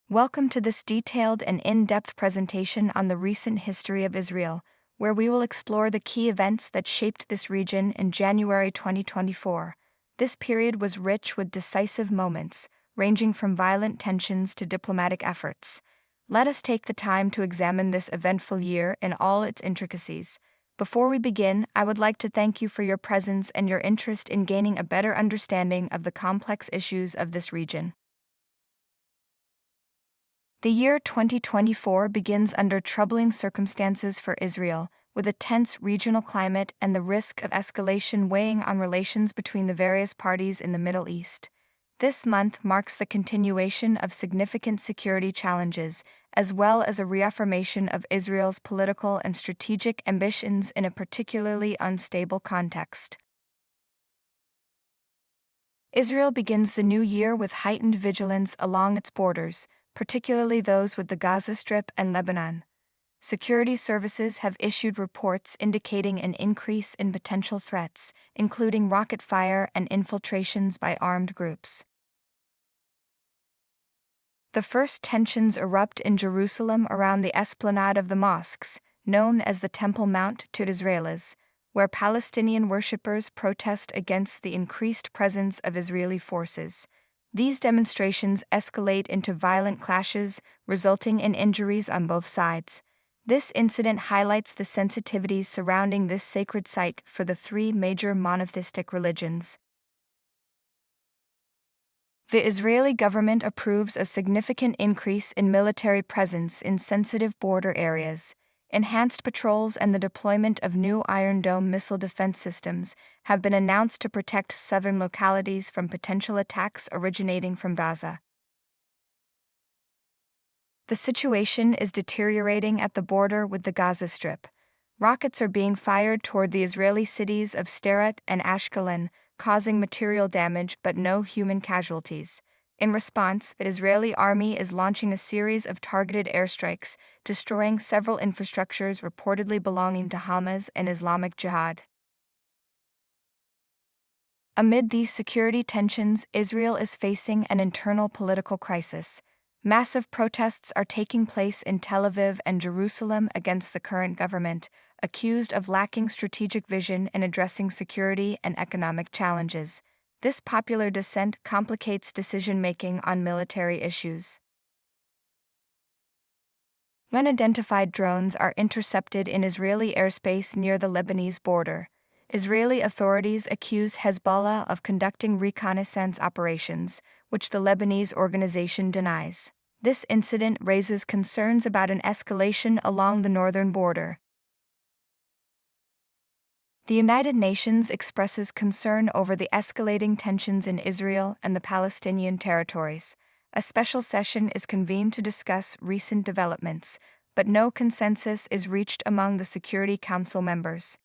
Welcome to this detailed and in-depth presentation on the recent history of Israel, where we will explore the key events that shaped this region in January 2024. This period was rich with decisive moments, ranging from violent tensions to diplomatic efforts. Let us take the time to examine this eventful year in all its intricacies. Before we begin, I would like to thank you for your presence and your interest in gaining a better understanding of the complex issues of this region. The year 2024 begins under troubling circumstances for Israel, with a tense regional climate and the risk of escalation weighing on relations between the various parties in the Middle East. This month marks the continuation of significant security challenges, as well as a reaffirmation of Israel's political and strategic ambitions in a particularly unstable context. Israel begins the new year with heightened vigilance along its borders, particularly those with the Gaza Strip and Lebanon. Security services have issued reports indicating an increase in potential threats, including rocket fire and infiltrations by armed groups. The first tensions erupt in Jerusalem around the esplanade of the mosques, known as the Temple Mount to Israelis, where Palestinian worshippers protest against the increased presence of Israeli forces. These demonstrations escalate into violent clashes, resulting in injuries on both sides. This incident highlights the sensitivities surrounding this sacred site for the three major monotheistic religions. The Israeli government approves a significant increase in military presence in sensitive border areas. Enhanced patrols and the deployment of new Iron Dome missile defense systems have been announced to protect southern localities from potential attacks originating from Gaza. The situation is deteriorating at the border with the Gaza Strip. Rockets are being fired toward the Israeli cities of Sderot and Ashkelon, causing material damage but no human casualties. In response, the Israeli army is launching a series of targeted airstrikes, destroying several infrastructures reportedly belonging to Hamas and Islamic Jihad. Amid these security tensions, Israel is facing an internal political crisis. Massive protests are taking place in Tel Aviv and Jerusalem against the current government, accused of lacking strategic vision in addressing security and economic challenges. This popular dissent complicates decision-making on military issues. Unidentified drones are intercepted in Israeli airspace near the Lebanese border. Israeli authorities accuse Hezbollah of conducting reconnaissance operations, which the Lebanese organization denies. This incident raises concerns about an escalation along the northern border. The United Nations expresses concern over the escalating tensions in Israel and the Palestinian territories. A special session is convened to discuss recent developments, but no consensus is reached among the Security Council members.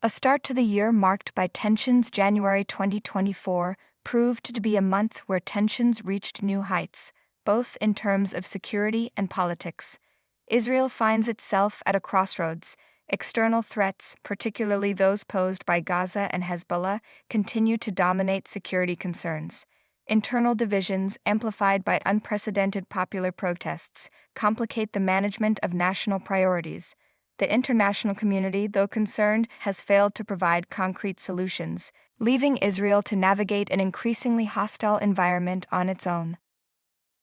A start to the year marked by tensions. January 2024 proved to be a month where tensions reached new heights, both in terms of security and politics. Israel finds itself at a crossroads. External threats, particularly those posed by Gaza and Hezbollah, continue to dominate security concerns. Internal divisions, amplified by unprecedented popular protests, complicate the management of national priorities. The international community, though concerned, has failed to provide concrete solutions, leaving Israel to navigate an increasingly hostile environment on its own.